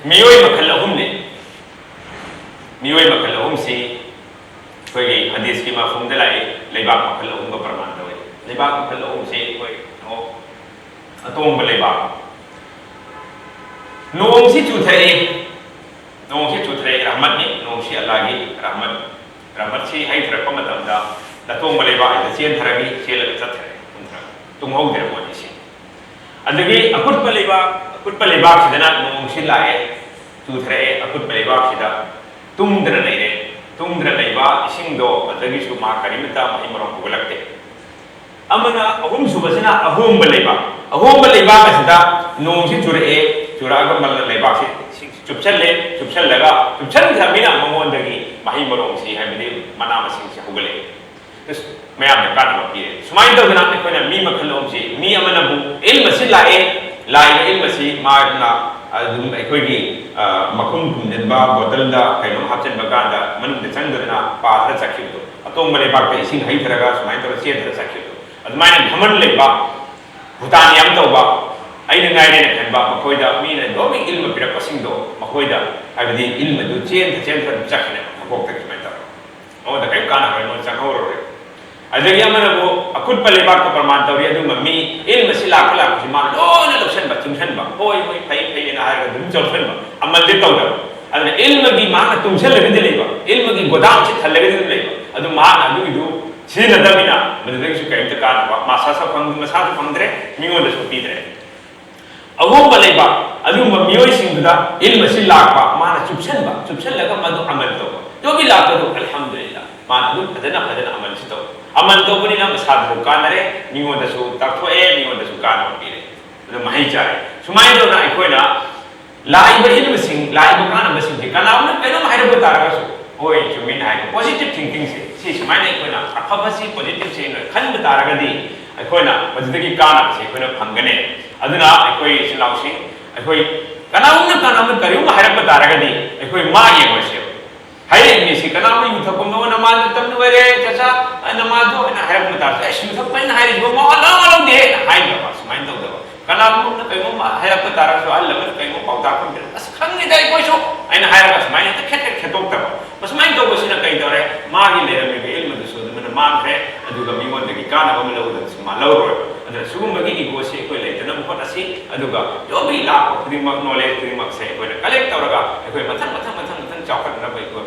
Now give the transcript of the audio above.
मियोय मखल अहुमने मियोय मखल अहुम से कोई हदीस की मफहूम दलाई लेबाक मखल अहुम का प्रमाण तवे लेबाक मखल अहुम से कोई नो अतोंग लेबाक नोंग से चुथरे रहमत ने नोंग से अल्लाह की रहमत से है तरफ मतमदा अतोंग लेबाक चेन थरगी चेल चथरे तुम हो दे मोदी से अदगी अकुट लेबाक सिदना नोंग से लाए चुथरे अकुट लेबाक सिदा तुमद्र लेबा इसिंगदो अदगी सुमा करिमता महिमरों पुगलक्ते अमना अहुम सुबसना अहुम लेबा असदा नोंग से चुरे चुराग मल लेबा से चुपचल लगा थमिना मंगोंदगी महिमरों से है मना मसिंग से हुगले मैं आपने काट पीए सुमाइन तौदना अखोना मी मखलोम से मी अमनबु इल्म से लाए इल्म से मारना अखोगी मखुम कुंदनबा बोतलदा कइनो हापचनबा गांदा मनुंग चंगदना पाथरा चखिबदो अतोंग लेबाक इसिंग हैथरगा सुमाइन तौर चेथरा चखिबदो अदुमाइन घमन लेबा भूटान याम तौबा अइन गायने खनबा मखोइदा मीना दोबी इल्म पिरपसिंगदो मखोइदा हाबदी इल्म दु चेन चखने मकोक तक सुमाइन तौर ओदा कइ काना हनो चखौरो अदगी अमनबो अकुट लेबाक का प्रमाण तौरी अदुम मी इल्म से लाख मा लोना लौसनबा चुमसनबा होय फै ना हारगा दुम चौसनबा अमल दे तौदा अदने इल्म की माना तुमसलगदि लेबा इल्म की गोदाम से थलगदि लेबा अदु माना अदुगिदु सिनदमिना मददगी कइमत कानबा मासासा फंग मसासा फंगद्रे मिगोंद सुपीद्रे अगोंब लेबा अदुम मियोय सिंगदा इल्म से लाखबा माना चुपसलगा मदु अमल तौबा जो भी लाखदु अल्हम्दुलिल्लाह माना अदु फदना अमल से तौबा अमल तौबनिना मसादु कानरे मिगोंदसु ताक्थोए मिगोंदसु कानो पीरे अदु मही चारे सुमाइन दोना अखोइना लाइब इल्म सिंग लाइब कानब सिंग कनाउना कइनो हाइरबो तारगसु होय जुमिन हाइ पॉजिटिव थिंकिंग से सुमाइन अखोइना अफबसी पॉजिटिव से खनब तारगदि अखोइना मजदगी कानब से अखोइना फंगने अदुना अखोइ सिलाउसिंग अखोइ कनाउना करियो हाइरबो तारगदि अखोइ मा येमसे हाय मिसी कनाउना युथकुम नो नमाज तमनु वरे चचा नमाजो ना हाइरबो तार ऐ युथक हाइर जो मा अलाउ दे हाइ बा सुमाइन दो कनाउना कइमो हाइरबो तारगसु अल्लम कइमो पाउता खम अस खंगि दai कोइसो आइन हाइरबा सुमाइन त खेतोक तब सुमाइन तो बसिना कइ दरे मागी लेरमे इल्म दसु मन मांखरे अदुगा मिगोंदगी काना बम लौद सुमा लौरो अदर सुगुमगी इगो से कोइ लेतन मखोट असि अदुगा जो भी लाख क्रिमक नॉलेज क्रिमक से कोइ कलेक्ट तौरगा कोइ मथन चावखत न बै कोइ